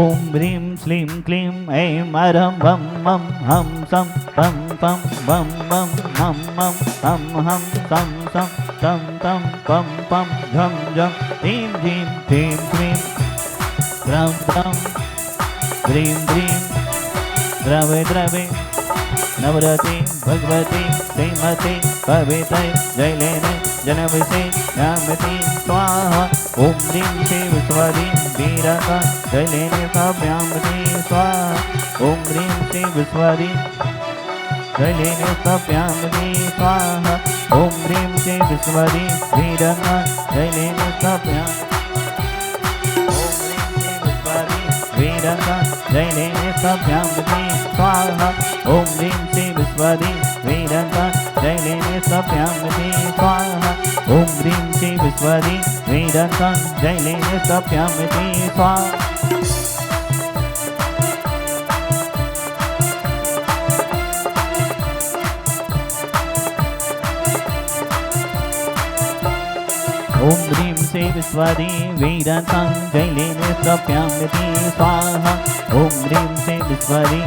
ॐ ह्रीं श्लीं क्लीं ऐं अरं वं मं हं सं पं पं वं वं मं मं हं हं सं सं तं तं पं पं झं झं ह्रीं ह्रीं क्लीं क्लीं द्रं द्रं ह्रीं ह्रीं द्रवे द्रवे नवरति भगवती श्रीमती कवितै जयलेने जनविषे यामति स्वाहा ॐ ह्रीं श्री विश्वरीं वीरका जयलेने सभ्यामति स्वाहा ॐ ह्रीं श्री विश्वरीं जयलेने सभ्यामति स्वाहा ॐ ह्रीं श्री विश्वरीं वीरका जयलेने सभ्यामति वीरका जयलेने सभ्यामति स्वाहा ॐ ह्रीं श्री विश्वरीं वीरका जयलेने सभ्यामति स्वाहा ॐ ह्रीं श्री विश्वरीं वीरका जयलेने सभ्यामति स्वाहा ॐ ह्रीं श्री विश्वरीं वीरकां जयलेने सभ्यामति स्वाहा ॐ ह्रीं श्री विश्वरीं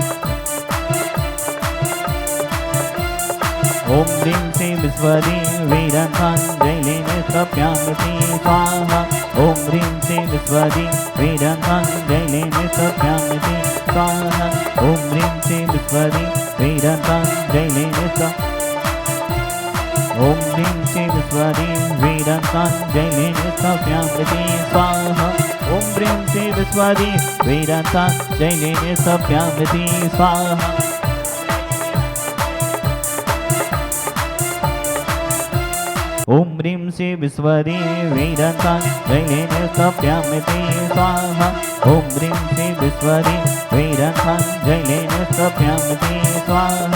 ॐ ह्रीं श्री विश्वरीं वीरकां जयलेने सभ्यामति स्वाहा ॐ ह्रीं श्री विश्वरीं वीरकां जयलेने सभ्यामति स्वाहा ॐ ह्रीं श्री विश्वरीं वीरकां जयलेने ॐ ह्रीं श्री विश्वरीं वीरकां जयलेने सभ्यामति स्वाहा ॐ ह्रीं श्री विश्वरीं वीरकां जयलेने सभ्यामति स्वाहा ॐ ह्रीं श्री विश्वरीं वीरकां जयलेने सभ्यामति स्वाहा ॐ ह्रीं श्री विश्वरीं वीरकां जयलेने सभ्यामति स्वाहा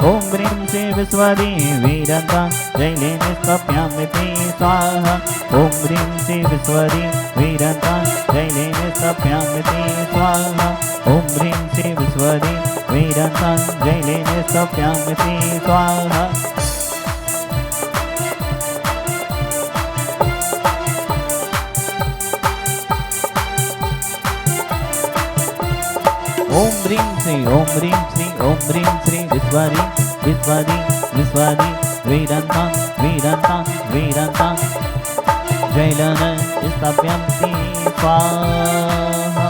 ॐ ह्रीं श्री विश्वरीं वीरकां जयलेने सभ्यामति स्वाहा ॐ ह्रीं श्री विश्वरीं वीरकां जयलेने सभ्यामति स्वाहा ॐ ह्रीं श्री विश्वरीं वीरकां जयलेने सभ्यामति स्वाहा ॐ ह्रीं श्री विश्वरीं वीरकां जयलेने सभ्यामति स्वाहा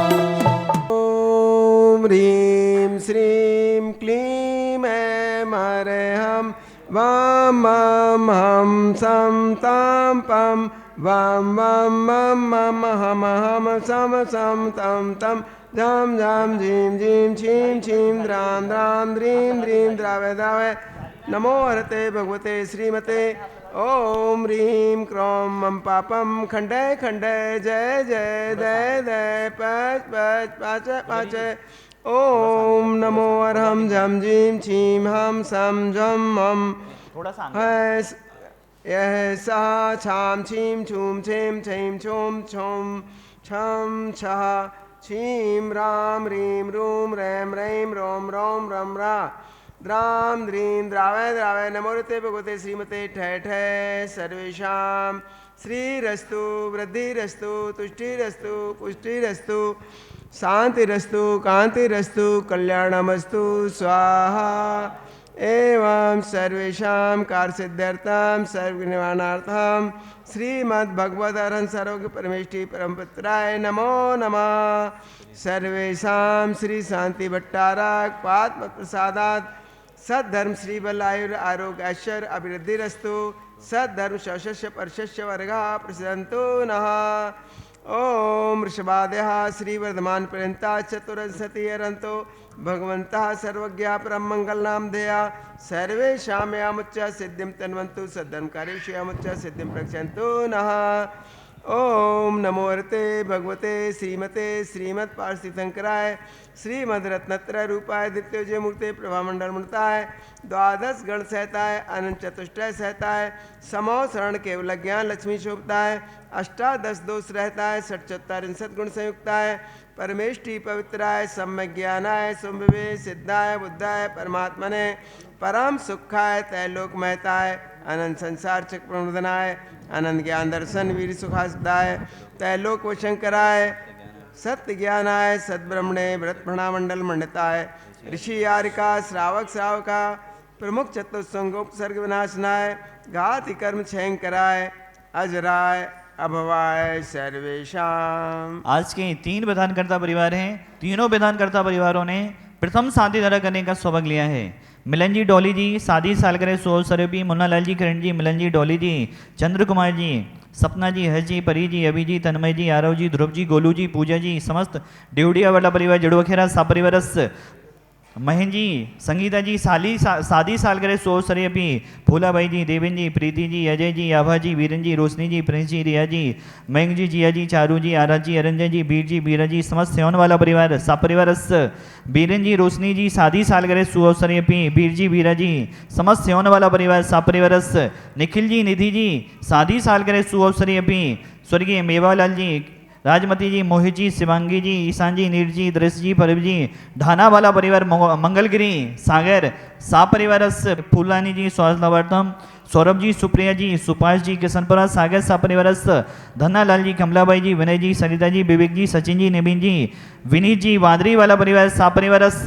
ॐ ह्रीं श्रीं क्लीं ऐं अरहं वं मं हं सं तं पं वं वं मं मं हं हं सं सं तं तं झं झं झीं झीं छीं छीं द्रां द्रां द्रीं द्रीं द्रावे द्रावे नमो हरते भगवते श्रीमते ॐ ह्रीं क्रों मं पापं खण्डय खण्डय जय जय दय दय पच पच पाच पाच ॐ नमो अरहं झं झीं छीं हं सं झं मं यः सा छां छीं छूं छीं छीं छूं छुं छं छः छीं रां ह्रीं रूं रैं रैं रों रों रं रा द्रां द्रीं द्रावय द्रावय नमोरते भगवते श्रीमते ठय ठय सर्वेषां श्रीरस्तु वृद्धिरस्तु तुष्टिरस्तु पुष्टिरस्तु शांतिरस्तु कांतिरस्तु कल्याणमस्तु स्वाहा एवं सर्वेषां कार्यसिद्ध्यर्थं सर्वनिर्वाणार्थं श्रीमद्भगवद् सर्वज्ञ परमेष्टि परमपुत्राय नमो नमः सर्वेषां श्री शांति भट्टारक पात्म प्रसादात् सद्धर्म श्री बलायुर आरोग्य ऐश्वर्य अभिवृद्धिरस्तु सद्धर्म शौशस्य परशस्य वर्गः प्रसिद्धन्तु नः ओम वृषभादयः श्रीवर्धमान पर्यन्ता चतुर्विंशति हरन्तो भगवन्तः सर्वज्ञा परम मंगलनामधेया सर्वेषां यामुच्च सिद्धिं तन्वन्तु सद्धर्मकार्येषु यामुच्च सिद्धिं प्रक्षन्तु नः ओम नमो हरते भगवते श्रीमते श्रीमत्पार्षदीशंकराय श्रीमद्रत्नत्रय रूपाय द्वितीय मूर्ते प्रभामंडल मूर्ताय द्वादश गण सहताय अनंत चतुष्टय सहताय समो शरण केवल ज्ञान लक्ष्मी शोभताय अष्टादश दोष रहताय षट्चत्वारिंशत गुण संयुक्ताय परमेष्टि पवित्राय सम्यक ज्ञानाय सुविवे सिद्धाय बुद्धाय परमात्मने परम सुखाय तैलोक महताय अनंत संसार चक्र प्रमोदनाय अनंत ज्ञान दर्शन वीर सुखासदाय तैलोक वशंकराय सत्य ज्ञानाय सद्ब्रह्मणे व्रतभृणामंडल मंडिताय ऋषि यारिका श्रावक श्रावका प्रमुख चतुस्संगोपसर्ग विनाशनाय घाति कर्म क्षयंकराय अजराय अभवाय सर्वेशाम। आज के 3 विधानकर्ता परिवार हैं। तीनों विधानकर्ता परिवारों ने प्रथम शादी धारा करने का सौभाग्य लिया है। मिलन जी डोली जी शादी सालगिरह 16 सरपी, मुन्ना लाल जी, किरण जी, मिलन जी डोली जी, चंद्र कुमार जी, सपना जी, हर्ष जी, परी जी, अभी जी, तन्मय जी, आरव जी, ध्रुव जी, गोलू जी, पूजा जी, समस्त ड्यूडिया वाला परिवार जड़ुवखेरा सा परिवारस, महेंद्र जी, संगीता जी, शादी सालगिरह 16 सरपी, फूलाबाई जी, देवेंद्र जी, प्रीति जी, अजय जी, आभा जी, वीरेंद्र जी, रोशनी जी, प्रिंस जी, रिया जी, मयंक जी, जिया जी, चारू जी, आराध जी, अरंजन जी, बीर जी, बीरा जी, समस्त सेवन वाला परिवार सा परिवारस, बीरेन जी, रोशनी जी, शादी सालगिरह 16 सरपी, बीर जी, बीरा जी, समस्त सेवन वाला परिवार सा परिवारस, निखिल जी, निधि जी, शादी सालगिरह 16 सरपी, स्वर्गीय मेवालाल जी, राजमती जी, मोहित जी, शिवांगी जी, ईशान जी, नीर जी, दृश जी, परब जी, ढाना वाला परिवार मंगलगिरी सागर सा परिवारस, फूलानी जी, स्वास्थ्यवर्तम, सौरभ जी, सुप्रिया जी, सुपाश जी, किशनपुरा सागर सा परिवारस, धन्ना लाल जी, कमलाबाई जी, विनय जी, सरिता जी, विवेक जी, सचिन जी, निबिन जी, विनीत जी, वादरी वाला परिवार सा परिवारस,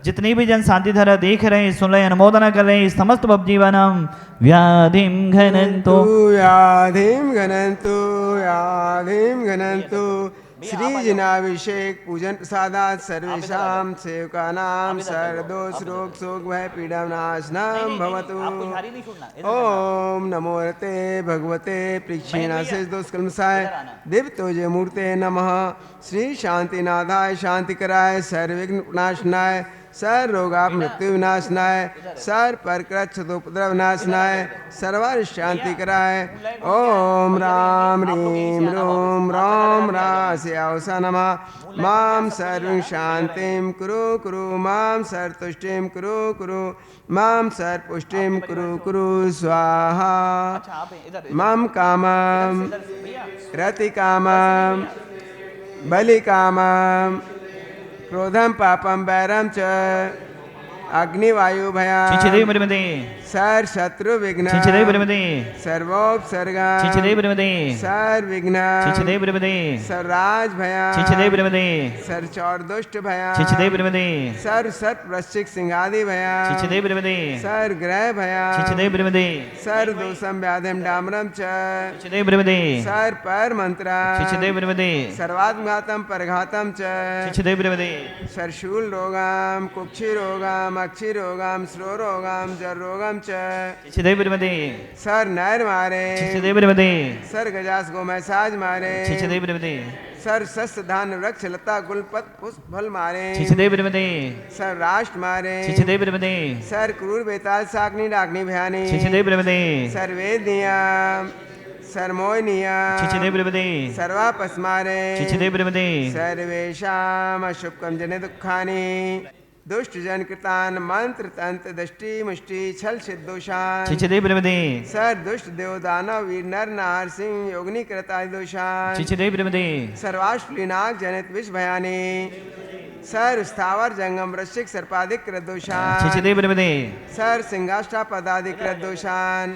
जितने भी जन शांति धारा देख रहे हैं, सुन रहे, अनुमोदना कर रहे हैं, समस्त भवजीवनम व्याधिम घनंतो व्याधिम घनंतु व्याधिम घनंतु। श्री जिनाभिषेक पूजन प्रसादात सर्वेशाम सेवकानाम सर्वदोष रोग शोक भय पीड़ा नाशनम भवतु। ओम नमो रते भगवते प्रीक्षीणाशेष दोष कलमसाय दिव्यतोजय मूर्ते नमः। श्री शांतिनाथाय शांतिकराय सर्वविघ्न नाशनाय सर रोगा मृत्यु विनाशनाय सर परकृत उपद्रव विनाशनाय सर्वार शांति कराय। ओम राम रीम रोम राम रास्यावसा नमः। माम सर्व शांतिम कुरु कुरु माम सर तुष्टिम कुरु कुरु माम सर पुष्टिम कुरु कुरु स्वाहा। माम कामम रति कामम बलि कामम क्रोधम पापम वैरम च अग्निवायु भयाम सर शत्रु विघ्न सर्वोपसर्ग सर विघ्न सर राज भयाम सर चौर दुष्ट भयाम सर सर्प वृश्चिक सिंहादि भयाम सर ग्रह भयाम सर दोषम व्याधिम डामरम च सर पर मंत्र सर्वात्मघातम परघातम च सर शूल रोगाम कुक्षि रोगाम अक्षि रोगाम श्रो रोगाम जर रोगम सर नर मारे सर गजास गो मैसाज मारे सर शस्त्र धान वृक्ष लता गुलपत पुष्प फल मारे सर राष्ट्र मारे सर क्रूर बेताल साग्नि डाग्नि भयानी सर वेदिया सर मोयनिया सर्वापस मारे सर्वेशाम अशुभकम जन दुखानि दुष्ट जन कृतान मंत्र तंत्र दृष्टि मुष्टि छल सिद्धोषान सर दुष्ट देव दानव वीर नर नार सिंह योगिनी कृता दोषान सर्वाश्लीनाग जनित विष भयानी सर स्थावर जंगम वृश्चिक सर्पाधिक कृदोषान सर सिंहाष्टा पदाधिक कृदोषान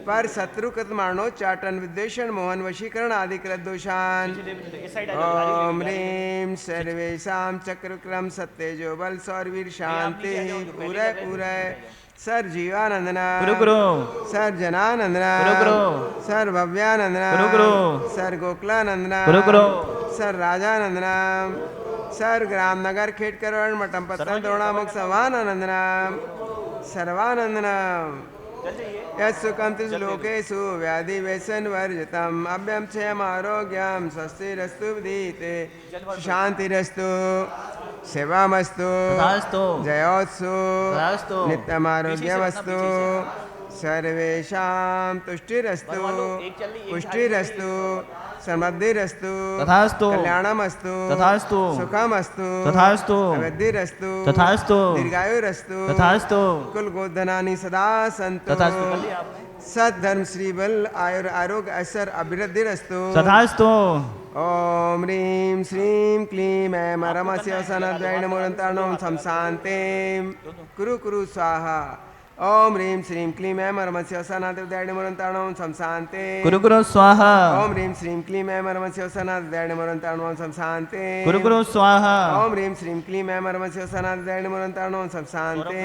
पर शत्रुकृत मारणोच्चाटन विद्वेषण मोहन वशीकरण आदि कृदोषान। ओम ह्रीं सर्वेशाम चक्रक्रम सत्यजो बल सौरवीर शांति पूरे पूरे सर जीवानंदना सर जनानंदना सर भव्यानंदना सर गोकुलानंदना सर राजानंदना सर ग्राम नगर खेटकर मठम पत्तन द्रोणामुख सवानंदना सर्वानंदना यत्सुखं लोकेषु व्याधि व्यसन वर्जितम् अभ्यं क्षयम् आरोग्यं स्वस्तिरस्तु विदीते शांतिरस्तु सेवामस्तु जयोत्सु नित्यमारोग्यमस्तु सर्वेषां तुष्टिरस्तु पुष्टिरस्तु समृद्धिरस्तु तथास्तु कल्याणमस्तु तथास्तु सुखमस्तु तथास्तु वृद्धिरस्तु तथास्तु दीर्घायुरस्तु तथास्तु कुल गोधनानि सदा सन्तु तथास्तु सद्धर्म श्री बल आयुर आरोग्य ऐश्वर अभिवृद्धिरस्तु तथास्तु। ओम ह्रीं श्रीं क्लीं ऐं रमस्य सनद्वैणमूलन्तार्णों संशान्तिं कुरु कुरु स्वाहा। ओम ह्रीं श्रीं क्लीं ऐं परमस्य सनातनमुरन्ताणं संशान्ते गुरु गुरु स्वाहा ओम ह्रीं श्रीं क्लीं ऐं परमस्य सनातनमुरन्ताणं संशान्ते गुरु गुरु स्वाहा ओम ह्रीं श्रीं क्लीं ऐं परमस्य सनातनमुरन्ताणं संशान्ते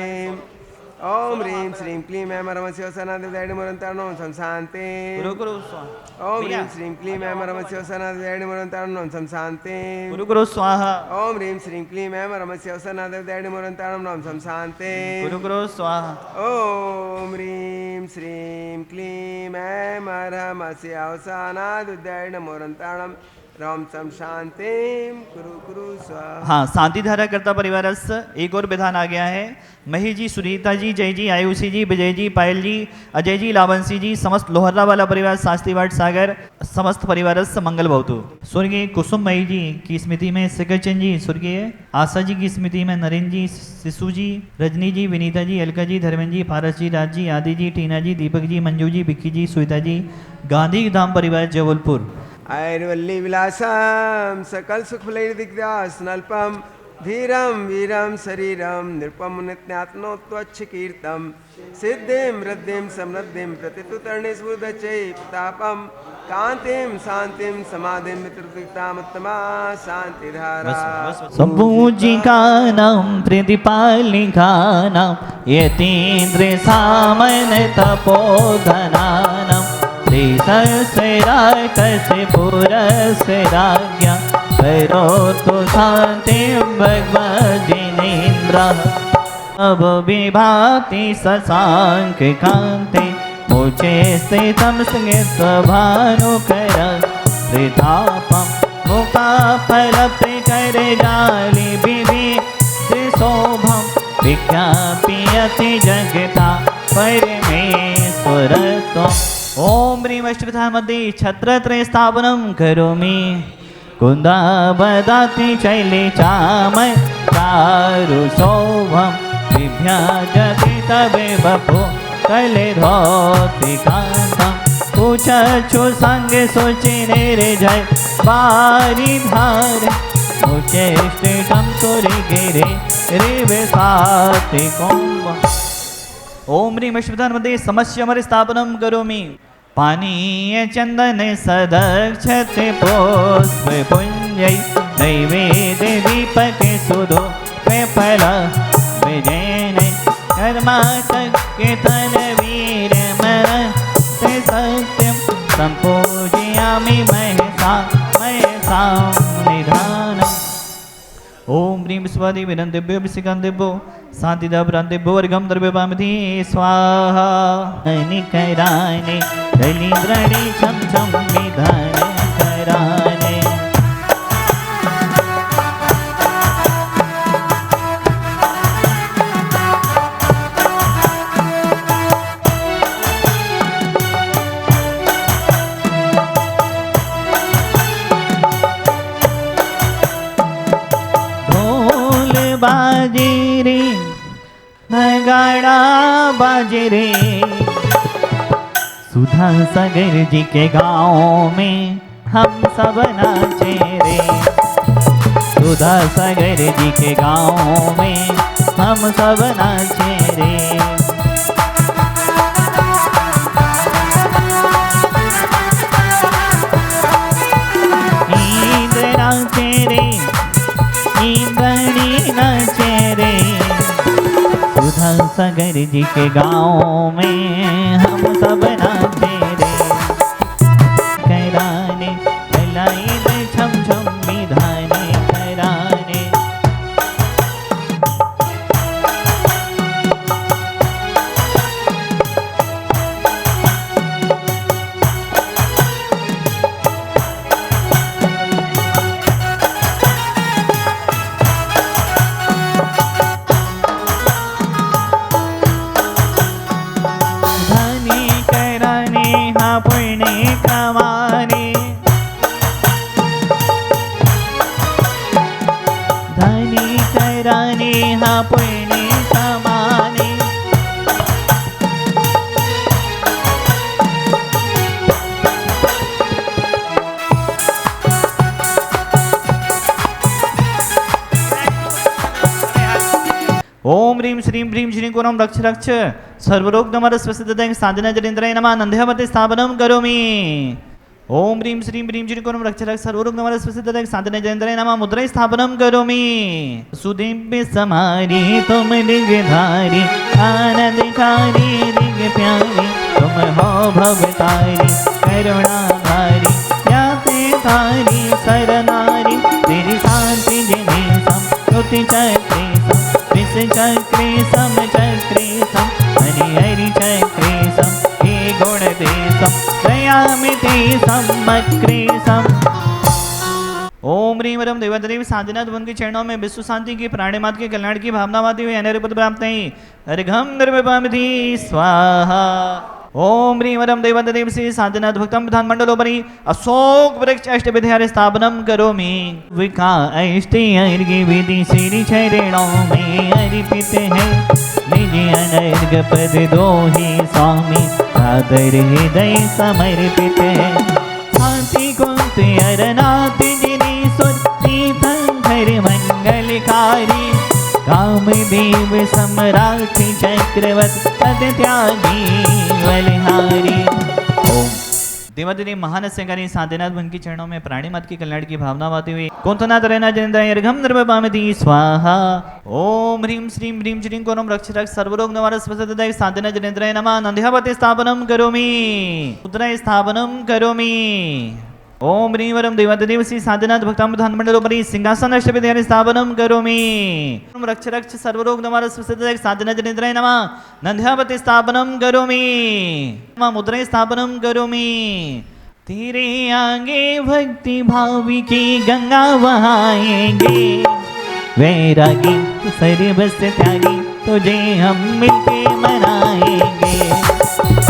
ओम ह्रीं श्रीं क्लीं ऐं परमस्य सनातनमुरन्ताणं संशान्ते गुरु गुरु स्वाहा ओम ह्रीं श्रीं क्लीं ऐं परमस्य सनातनमुरन्ताणं संशान्ते गुरु गुरु स्वाहा ओम ह्रीं श्रीं क्लीं ऐं परमस्य सनातनमुरन्ताणं संशान्ते गुरु गुरु स्वाहा ओम ह्रीं श्रीं क्लीं ऐं परमस्य सनातनमुरन्ताणं राम सम शांतिम कुरु कुरु स्वाहा। हाँ, शांति धारा करता परिवार एक और विधान आ गया है। मही जी, सुनीता जी, जय जी, आयुषी जी, विजय जी, पायल जी, अजय जी, लावंशी जी, समस्त लोहरा वाला परिवार, शास्त्री वाट सागर, समस्त परिवार मंगल भवतु। स्वर्गीय कुसुम मई जी की स्मृति में सिकरचंद जी, स्वर्गीय आशा जी की स्मृति में नरेंद्र जी, शिशु जी, रजनी जी, विनीता जी, अलका जी, धर्मेंद्र जी, फारस जी, राज जी, आदि जी, टीना जी, दीपक जी, मंजू जी, विक्की जी, सुविता जी, गांधी धाम परिवार जबलपुर। ऐर्वल्ली विलासम सकल सुख दिग्दासनल्पम धीरम वीरम शरीरम नृपम नित्यात्मोत्वच्छ कीर्तम सिद्धिम वृद्धिम समृद्धिम प्रतितुतरणे स्फुर्दचै प्रतापम कांतिम शांतिम समाधिम मित्रतिक्तामुत्तमा शांतिधारा सबूजिकानां प्रतिपालिकानां यतीन्द्र सामन तपोधनानां श्रीसस्यराकस्य पुरस्य राज्ञा करोतु शान्तिं भगवद्जिनेन्द्रः अब विभाति शशाङ्ककान्ते मुचे स्थितं स्थितभानुकर त्रितापं मुखाफलप्रकरजालि विविधशोभं विज्ञापयति जगता परमेश्वरत्वम्। ओम ह्रीं अष्टविधान मध्ये छत्रत्रय स्थापनं करोमि कुन्दाबदाति शैले चामय चारु शोभं विभ्याजति तवे बपो कले धोति कान्तं पूछछु संग सोचिने रे जय बारी धार मुचे स्थितं सूरि गिरे रे साति कुंभ। ओम ह्रीं अष्टविधान मध्ये समस्यमर स्थापनं करोमि पानीय चंदन सदक्षते पुष्प पुंजै नैवेद्य दीपक सुधो फल विजयन कर्मातन वीर मन ते सत्यम संपूजयामि महसा निधानम्। ओम ह्रीं विश्वादि विनन्दिभ्यो विशिकान्तिभ्यो शान्तिदाभ्रान्तिभ्यो वर्गं द्रव्यपामिति स्वाहा। निकराने दलिद्रणे छं छं विधान कराने बाजे रे नगाड़ा बाजे रे सुधा सागर जी के गाँव में हम सब नाचे रे सुधा सागर जी के गाँव में हम सब नाचे रे इंद्र नाचे रे इंद्रनी नाचे रे सुधा सागर जी के गाँव में हम सब नाचे रे कराने कलाई में छम छम विधाने कराने पुण्य कमाने धनी कराने हाँ पुण्य कमाने ओम ह्रीं श्रीं ह्रीं श्रीं कोरम रक्ष रक्ष सर्वरोग नमः साधना जनेन्द्राय नमः नंद्यावती स्थापनम करोमि। ओम ह्रीं श्रीं ह्रीं श्रीं कोरम रक्ष रक्ष सर्वरोग नमः साधना जनेन्द्राय नमः मुद्रा स्थापनम करोमि। सुदिव्य समारी तुम दिव्यधारी आनंदकारी दिव्य प्यारी तुम हो भवतारी करुणाधारी याते तारी सरनारी तेरी शांति जिने सम स्तुति चक्रे सम विष चक्रे सम चक्रे सम हरि हरि चक्रे सम हे गुण दे सम दयामिते सम मक्रे सम। ओम ह्रीं वरम देवदेव साधना ध्वन के चरणों में विश्व शांति की प्राणिमात के कल्याण की भावना आती हुई अनहद पद प्राप्त नहीं अर्घम निर्विपामिति स्वाहा। ओम ह्रीं वरम देवदेव श्री साधना भक्तम प्रधान मंडलोपरि अशोक वृक्ष अष्ट विद्यार स्थापनम करोमि। विका अष्टि अर्घ्य विधि श्री चरणों में अर्पित है निज अनर्घ पद दोहि स्वामी सादर हृदय समर्पित है। शांति कुंत अरनाथ जिने सुर तीर्थंकर मंगलकारी कामदेव सम्राट चक्रवर्ती पद त्यागी बलिहारी। ओम देवादिदेव महान सेकारी साधनाथ भन के चरणों में प्राणी मत की कल्याण की भावना आती हुई कुंतनाथ रहना जनेन्द्राय अर्घम निर्वपामिति स्वाहा। ओम ह्रीं श्रीं ह्रीं श्रीं कोरम रक्ष रक्ष सर्वरोग निवारक साधना जनेन्द्राय नमः नंद्यावती स्थापनम करोमि मुद्रा स्थापनम करोमि। ओम ह्रीं वरम देवादिदेव श्री साधनाथ भक्ताम प्रधान मंडलोपरि सिंहासन अष्ट विद्यार स्थापनम करोमि। रक्ष रक्ष सर्वरोग निवारक साधना जनेन्द्राय नमः नंद्यावती स्थापनम करोमि मुद्रा स्थापनम करोमि। तेरे आगे भक्ति भावी की गंगा बहाएंगे वैरागी सर्वस्व त्यागी तुझे हम मिलके मनाएंगे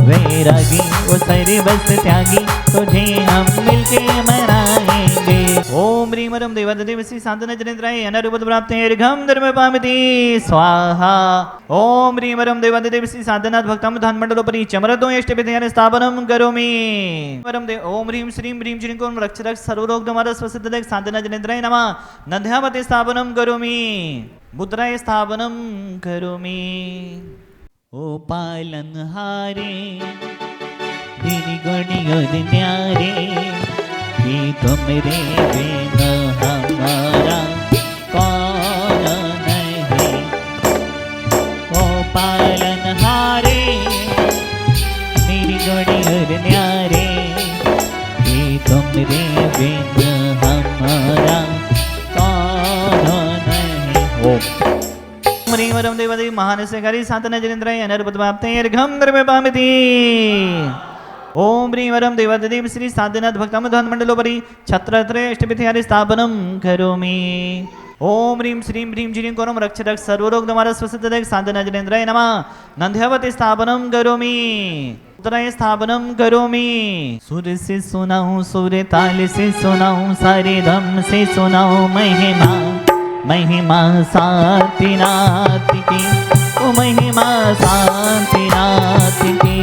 वैरागी वो सर्वस्व त्यागी तुझे हम मिलके मनाएंगे। ओम ह्रीं वरम देवदेव श्री साधना जनेन्द्राय अनहद पद प्राप्त अर्घम निर्विपामिति स्वाहा। ओम ह्रीं वरम देवदेव श्री साधनाथ भक्तम प्रधान मंडलोपरि चमरतो अष्ट विद्यार स्थापनम करोमि। ओम ह्रीं श्रीं ह्रीं श्रीं कोरम रक्ष रक्ष सर्वरोग निवारक साधना जनेन्द्राय नमः नंद्यावती स्थापनम करोमि मुद्रा स्थापनम करोमि। ओ पालनहारे तेरी गणियों न्यारे कि तुम रे बिन हमारा कौन नहीं। ओ पालनहारे तेरी गणियों न्यारे कि तुम रे बिन हमारा कौन नहीं। ओम ह्रीं वरम देवदेव महान सेकारी साधना जनेन्द्राय अनहद पद प्राप्त अर्घम निर्विपामिति। ओम ह्रीं वरम देवदेव श्री साधनाथ भक्तम प्रधान मंडलोपरि छत्रत्रय अष्ट विद्यार स्थापनम करोमि। ओम ह्रीं श्रीं ह्रीं श्रीं कोरम रक्ष रक्ष सर्वरोग निवारक साधना जनेन्द्राय नमः नंद्यावती स्थापनम करोमि मुद्रा स्थापनम करोमि। सुर से सुनाऊं सुर ताल से सुनाऊं सारे धम से सुनाऊं महिमा महिमा शांतिनाथ की ओ महिमा शांतिनाथ की।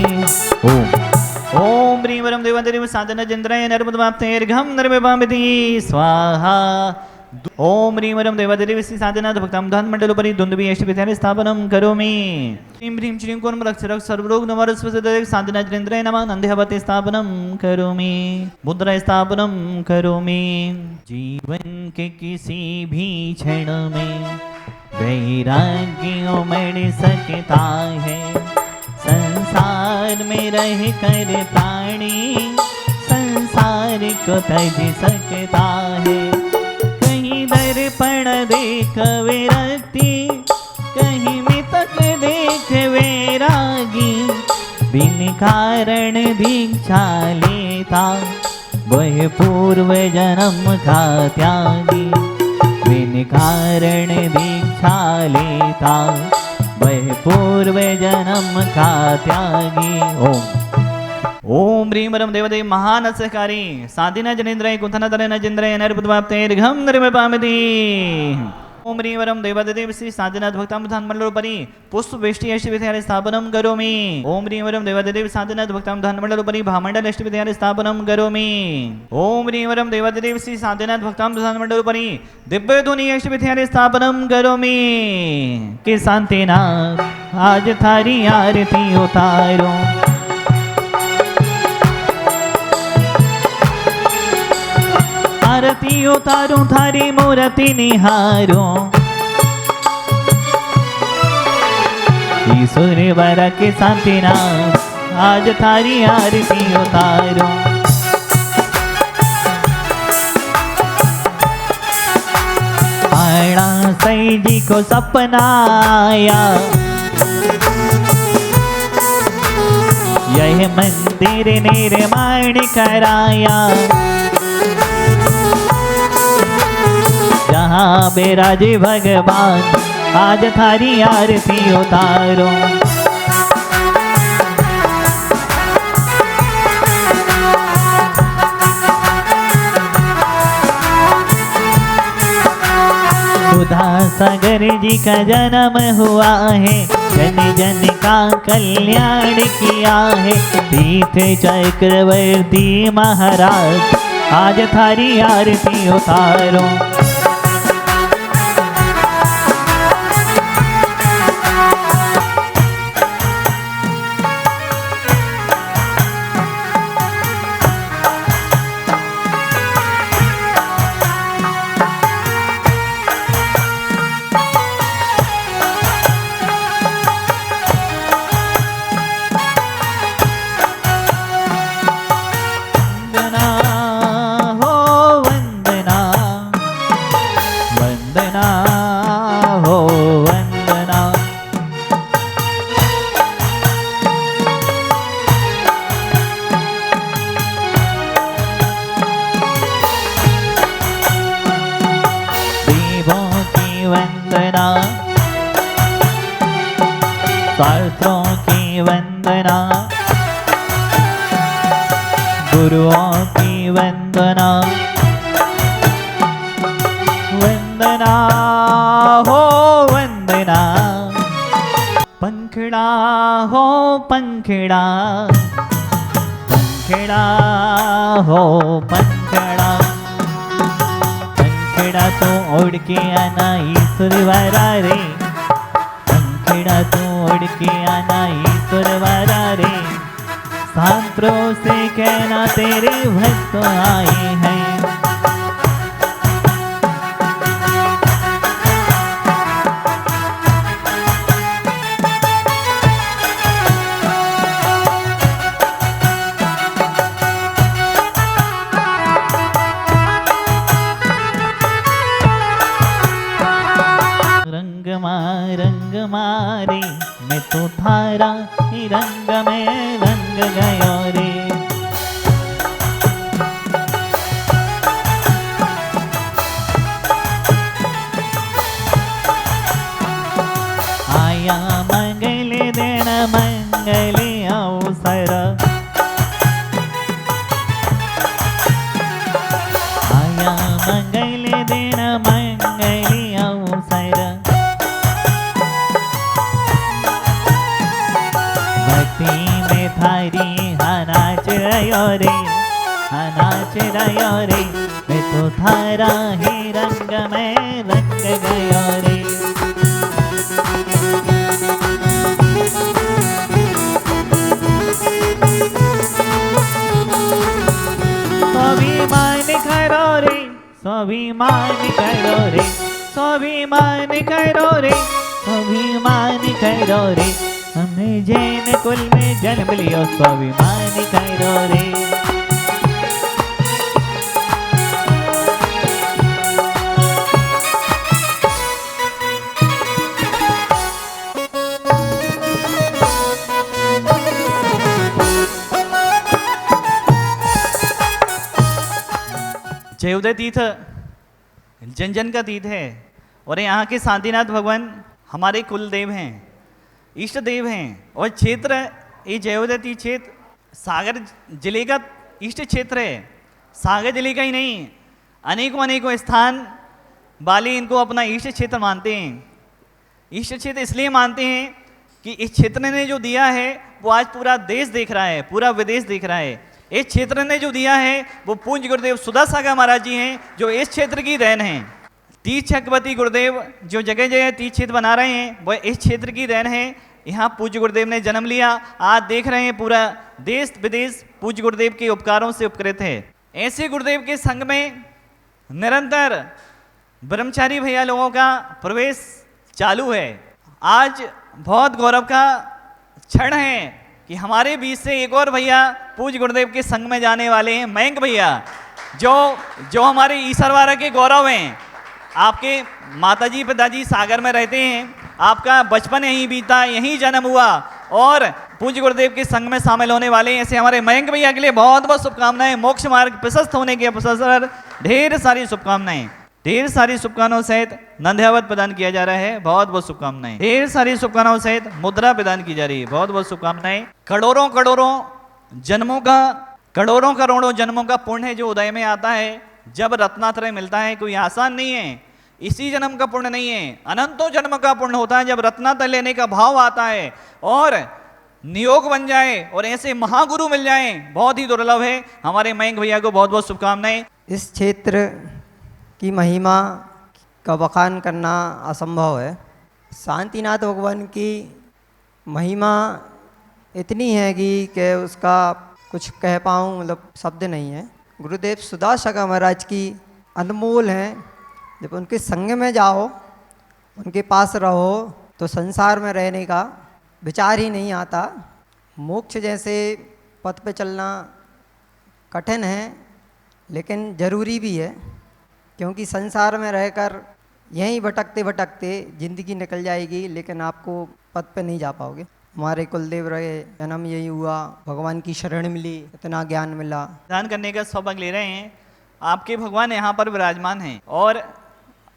ओम ह्रीं वरम देवदेव साधना जनेन्द्राय अनहद पद प्राप्त अर्घम निर्विपामिति स्वाहा। ओम ह्रीं वरम देवदेव श्री साधनाथ भक्ताम प्रधान मंडलोपरि दुंदुभि अष्ट विद्यार स्थापनम करोमि। ह्रीं ह्रीं श्रीं कोरम रक्ष रक्ष सर्वरोग निवारक साधना जनेन्द्राय नमः नंद्यावती स्थापनम करोमि मुद्रा स्थापनम करोमि। जीवन के किसी भी क्षण में वैराग्य उमड़ सकता है संसार में रह कर प्राणी संसार को तज सकता है। कहीं दर्पण देख विरक्ति कहीं मितक देख वैरागी बिन कारण दीक्षा लेता वह पूर्व जन्म का त्यागी बिन कारण दीक्षा लेता वह पूर्व जन्म का त्यागी। ओम ह्रीं वरम देवदेव महान सहकारी साधना जनेन्द्राय कुंथनाथ रहना जनेन्द्राय अनहद पद प्राप्त अर्घम निर्विपामिति। ओम ह्रीं वरं देवादिदेव श्री साधनाथ भक्तां प्रधान मंडलोपरि पुष्प वेष्टि अष्ट विद्यालय स्थापनं करोमि। ओम ह्रीं वरं देवादिदेव साधनाथ भक्तां प्रधान मंडलोपरि भामंडल अष्ट विद्यालय स्थापनं करोमि। ओम ह्रीं वरं देवादिदेव श्री साधनाथ भक्तां प्रधान मंडलोपरि दिव्य ध्वनि अष्ट विद्यालय स्थापनं करोमि। कि शांतिनाथ आज थारी आरती उतारो, आरती उतारूं थारी मूर्ति निहारूं। ईश्वर वर के शांतिनाथ आज थारी आरती उतारूं। पाणा सई जी को सपना आया, यह मंदिर निर्माण कराया। जहाँ बेराजे भगवान आज थारी आरती उतारो। सुधा सागर जी का जन्म हुआ है, जन जन का कल्याण किया है। तीर्थ चक्रवर्ती महाराज आज थारी आरती उतारो। शास्त्रों की वंदना, गुरुओं की वंदना। वंदना हो वंदना, पंखड़ा हो पंखड़ा, पंखड़ा हो पंखड़ा। पंखड़ा तो उड़ के आना ईश्वर वारा रे, पंखड़ा तो उड़ के आना ईश्वर वारा रे। शास्त्रों से कहना तेरे भक्त आए हैं। रंग मारे मैं तो थारा ही रंग में रंग गयो रे। आया मंगल दिन मंगल अवसर, आया मंगल दिन मंगल अवसर। भक्ति में थारी नाच रयो रे, नाच रयो रे। मैं तो थारा ही रंग में रंग गयो रे। स्वाभिमान करो रे, स्वाभिमान करो रे, स्वाभिमान करो रे, स्वाभिमान करो रे। हमने जैन कुल में जन्म लियो, स्वाभिमान करो रे। जयोदय तीर्थ जन जन का तीर्थ है और यहाँ के शांतिनाथ भगवान हमारे कुल देव हैं, इष्ट देव हैं। और क्षेत्र ये जयोदय तीर्थ क्षेत्र सागर जिले का इष्ट क्षेत्र है। सागर जिले का ही नहीं, अनेकों स्थान बाली इनको अपना इष्ट क्षेत्र मानते हैं। इष्ट क्षेत्र इसलिए मानते हैं कि इस क्षेत्र ने जो दिया है वो आज पूरा देश देख रहा है, पूरा विदेश देख रहा है। इस क्षेत्र ने जो दिया है वो पूज्य गुरुदेव सुधासागर महाराज जी हैं, जो इस क्षेत्र की देन हैं। तीर्थ चक्रवर्ती गुरुदेव जो जगह जगह तीर्थ क्षेत्र बना रहे हैं वह इस क्षेत्र की देन है। यहाँ पूज्य गुरुदेव ने जन्म लिया, आज देख रहे हैं पूरा देश विदेश पूज्य गुरुदेव के उपकारों से उपकृत है। ऐसे गुरुदेव के संग में निरंतर ब्रह्मचारी भैया लोगों का प्रवेश चालू है। आज बहुत गौरव का क्षण है कि हमारे बीच से एक और भैया पूज्य गुरुदेव के संग में जाने वाले हैं, मयंक भैया, जो हमारे ईसरवाड़ा के गौरव हैं। आपके माताजी पिताजी सागर में रहते हैं, आपका बचपन यहीं बीता, यहीं जन्म हुआ और पूज्य गुरुदेव के संग में शामिल होने वाले हैं। ऐसे हमारे मयंक भैया के लिए बहुत बहुत शुभकामनाएं। मोक्ष मार्ग प्रशस्त होने के अवसर पर ढेर सारी शुभकामनाएं, ढेर सारी शुभकामनाओं सहित नंध्यावत प्रदान किया जा रहा है। बहुत बहुत शुभकामनाएं। ढेर सारी शुभकामनाओं सहित मुद्रा प्रदान की जा रही है। बहुत बहुत शुभकामनाएं। करोड़ों करोड़ों जन्मों का पुण्य है जो उदय में आता है, जब रत्नात्रय मिलता है। कोई आसान नहीं है, इसी जन्म का पुण्य नहीं है, अनंतों जन्म का पुण्य होता है जब रत्नात्रय लेने का भाव आता है और नियोग बन जाए और ऐसे महागुरु मिल जाए। बहुत ही दुर्लभ है। हमारे मयंक भैया को बहुत बहुत शुभकामनाएं। इस क्षेत्र की महिमा का बखान करना असंभव है। शांतिनाथ भगवान की महिमा इतनी है कि उसका कुछ कह पाऊँ, मतलब शब्द नहीं है। गुरुदेव सुधासागर महाराज की अनमोल हैं। जब उनके संग में जाओ, उनके पास रहो तो संसार में रहने का विचार ही नहीं आता। मोक्ष जैसे पथ पे चलना कठिन है लेकिन ज़रूरी भी है, क्योंकि संसार में रहकर यहीं भटकते भटकते ज़िंदगी निकल जाएगी, लेकिन आपको पथ पे नहीं जा पाओगे। हमारे कुलदेव रहे, जन्म यही हुआ, भगवान की शरण मिली, इतना ज्ञान मिला। दान करने का सौभाग्य ले रहे हैं। आपके भगवान यहाँ पर विराजमान हैं और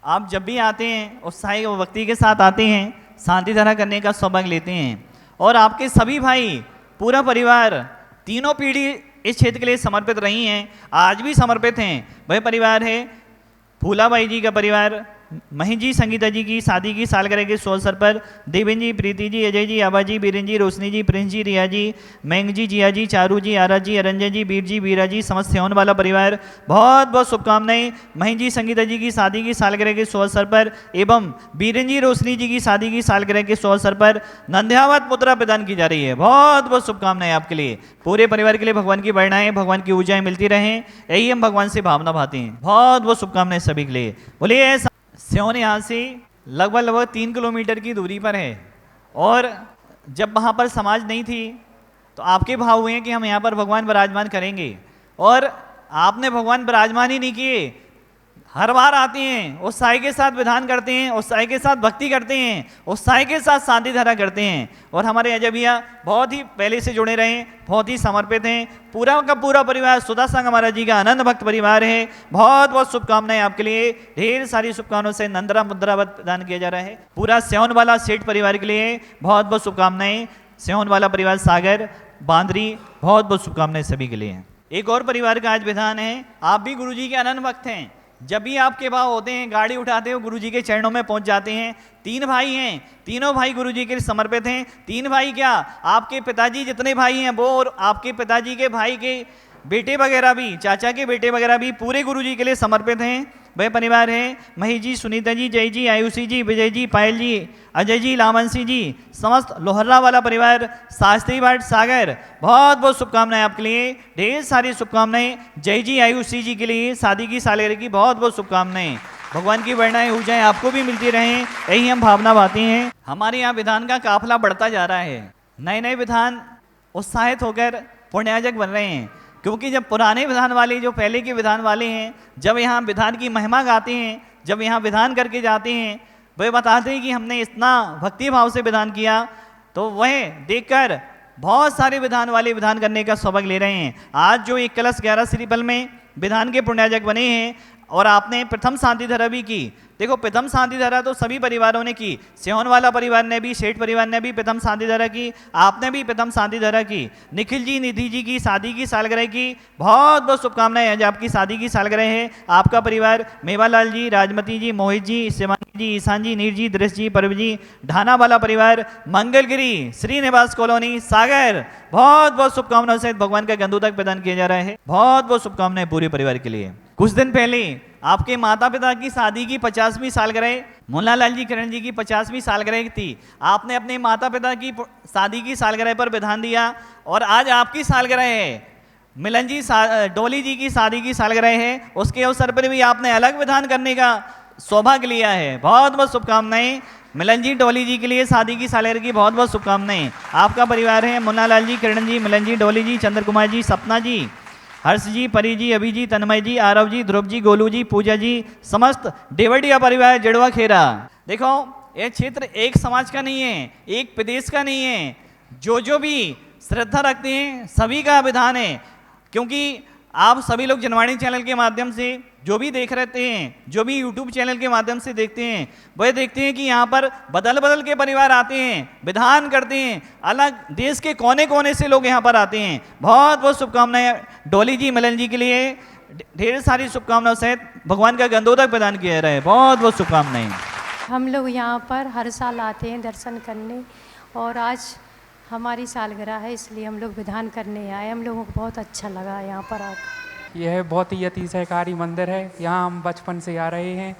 आप जब भी आते हैं उत्साही व भक्ति के साथ आते हैं, शांति धारा करने का सौभाग्य लेते हैं। और आपके सभी भाई, पूरा परिवार, तीनों पीढ़ी इस क्षेत्र के लिए समर्पित रही हैं, आज भी समर्पित हैं। वह परिवार है फूलाबाई जी का परिवार। महेश जी संगीता जी की शादी की सालगिरह के शुभ अवसर पर देवेंद्र जी, प्रीति जी, अजय जी, आबा जी, बीरेन जी, रोशनी जी, प्रिंस जी, रिया जी, मैंग जी, जिया जी, चारू जी, आरा जी, अरंजन जी, वीर जी, वीरा जी, समस्त सेवन वाला परिवार, बहुत बहुत शुभकामनाएं। महेश जी संगीता जी की शादी की सालगिरह के शुभ अवसर पर एवं बीरेन जी, रोशनी जी की शादी की सालगिरह के शुभ अवसर पर नंध्यावत मुद्रा प्रदान की जा रही है। बहुत बहुत शुभकामनाएं आपके लिए, पूरे परिवार के लिए। भगवान की वरणाएं, भगवान की ऊर्जाएं मिलती रहें, यही हम भगवान से भावना भाते हैं। बहुत बहुत शुभकामनाएं सभी के लिए। बोलिए। स्योन यहाँ से लगभग 3 किलोमीटर की दूरी पर है और जब वहाँ पर समाज नहीं थी तो आपके भाव हुए कि हम यहाँ पर भगवान विराजमान करेंगे, और आपने भगवान विराजमान ही नहीं किए। हर बार आते हैं, उत्साह के साथ विधान करते हैं, उत्साह के साथ भक्ति करते हैं, उत्साह के साथ शांति धारा करते हैं। और हमारे अजय भैया बहुत ही पहले से जुड़े रहे, बहुत ही समर्पित हैं। पूरा का पूरा परिवार सुधासागर महाराज जी का आनंद भक्त परिवार है। बहुत बहुत शुभकामनाएं आपके लिए। ढेर सारी शुभकामनाओं से नंदरा मुद्रा प्रदान किया जा रहा है। पूरा सेवन वाला सेठ परिवार के लिए बहुत बहुत शुभकामनाएं। सेवन वाला परिवार सागर, बांदरी, बहुत बहुत शुभकामनाएं सभी के लिए। एक और परिवार का आज विधान है। आप भी गुरु जी के आनंद भक्त हैं। जब भी आपके भाव होते हैं, गाड़ी उठाते हो, गुरुजी के चरणों में पहुंच जाते हैं। 3 भाई हैं, तीनों भाई गुरुजी के लिए समर्पित हैं। 3 भाई क्या, आपके पिताजी जितने भाई हैं वो और आपके पिताजी के भाई के बेटे वगैरह भी, चाचा के बेटे वगैरह भी पूरे गुरुजी के लिए समर्पित हैं। वह परिवार है महेश जी, सुनीता जी, जय जी, आयुषी जी, विजय जी, पायल जी, अजय जी, लामनसी जी, समस्त लोहर्रा वाला परिवार, शास्त्री भाट सागर, बहुत बहुत शुभकामनाएं आपके लिए। ढेर सारी शुभकामनाएं। जय जी, आयुषी जी के लिए शादी की सालगिरह की बहुत बहुत शुभकामनाएं। भगवान की वरणाएं ऊर्जाएं आपको भी मिलती रहें, यही हम भावना भाते हैं। हमारे यहाँ विधान का काफिला बढ़ता जा रहा है। नए नए विधान उत्साहित होकर पुण्याजक बन रहे हैं, क्योंकि जब पुराने विधान वाले, जो पहले के विधान वाले हैं, जब यहाँ विधान की महिमा गाते हैं, जब यहाँ विधान करके जाते हैं, वह बताते हैं कि हमने इतना भक्ति भाव से विधान किया, तो वह देखकर बहुत सारे विधान वाले विधान करने का सौभाग्य ले रहे हैं। आज जो 1 कलश 11 श्रीफल में विधान के पुण्याजक बने हैं और आपने प्रथम शांति धारा भी की, देखो प्रथम शांति धारा तो सभी परिवारों ने की, सिहोन वाला परिवार ने भी, सेठ परिवार ने भी प्रथम शांति धारा की, आपने भी प्रथम शांति धारा की। निखिल जी, निधि जी की शादी की सालगिरह की बहुत बहुत शुभकामनाएं। आज आपकी शादी की सालगिरह है। आपका परिवार मेवालाल जी, राजमती जी, मोहित जी, शिवानी जी, ईशान जी, नीर जी, दृश जी, परव जी, ढाना वाला परिवार, मंगलगिरी, श्रीनिवास कॉलोनी, सागर, बहुत बहुत शुभकामनाओं से भगवान का गंदू तक प्रदान किया जा रहा है। बहुत बहुत शुभकामनाएं पूरे परिवार के लिए। कुछ दिन पहले आपके माता पिता की शादी की 50वीं सालगिरह, मुन्नालाल जी, किरण जी की 50वीं सालगिरह थी। आपने अपने माता पिता की शादी की सालगिरह पर विधान दिया और आज आपकी सालगिरह है। मिलन जी, डोली जी की शादी की सालगिरह है, उसके अवसर पर भी आपने अलग विधान करने का सौभाग्य लिया है। बहुत बहुत शुभकामनाएं मिलन जी, डोली जी के लिए शादी की सालगिरह की बहुत बहुत शुभकामनाएं। आपका परिवार है मुन्नालाल जी, किरण जी, मिलन जी, डोली जी, चंद्र कुमार जी, सपना जी, हर्ष जी, परी जी, अभी जी, तन्मय जी, आरव जी, ध्रुव जी, गोलू जी, पूजा जी, समस्त डेवटिया परिवार जड़वा खेरा। देखो ये क्षेत्र एक समाज का नहीं है, एक प्रदेश का नहीं है। जो भी श्रद्धा रखते हैं सभी का विधान है। क्योंकि आप सभी लोग जनवाणी चैनल के माध्यम से जो भी देख रहते हैं, जो भी यूट्यूब चैनल के माध्यम से देखते हैं, वह देखते हैं कि यहाँ पर बदल बदल के परिवार आते हैं, विधान करते हैं, अलग देश के कोने कोने से लोग यहाँ पर आते हैं। बहुत बहुत शुभकामनाएं डोली जी, मिलन जी के लिए ढेर सारी शुभकामनाओं सहित भगवान का गंदोदक प्रदान किया रहे। बहुत बहुत शुभकामनाएं। हम लोग यहाँ पर हर साल आते हैं दर्शन करने और आज हमारी सालगिरह है, इसलिए हम लोग विधान करने आए। हम लोगों को बहुत अच्छा लगा यहाँ पर आकर। यह बहुत ही अतिशयकारी मंदिर है। यहाँ हम बचपन से आ रहे हैं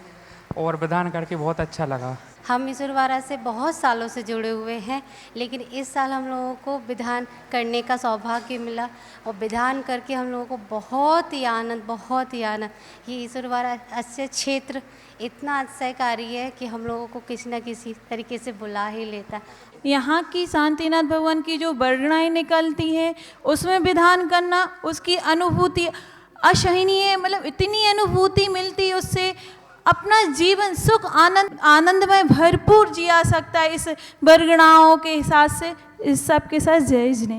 और विधान करके बहुत अच्छा लगा। हम ईश्वरवाड़ा से बहुत सालों से जुड़े हुए हैं, लेकिन इस साल हम लोगों को विधान करने का सौभाग्य मिला और विधान करके हम लोगों को बहुत ही आनंद। ये ईश्वरवाड़ा अच्छे क्षेत्र इतना अतिशयकारी है कि हम लोगों को किसी न किसी तरीके से बुला ही लेता है। यहाँ की शांतिनाथ भगवान की जो वर्णनाएं निकलती हैं उसमें विधान करना, उसकी अनुभूति असहनीय, मतलब इतनी अनुभूति मिलती है उससे अपना जीवन सुख आनंद में भरपूर जिया सकता है। इस वर्णनाओं के हिसाब से इस सब के साथ जय जिने।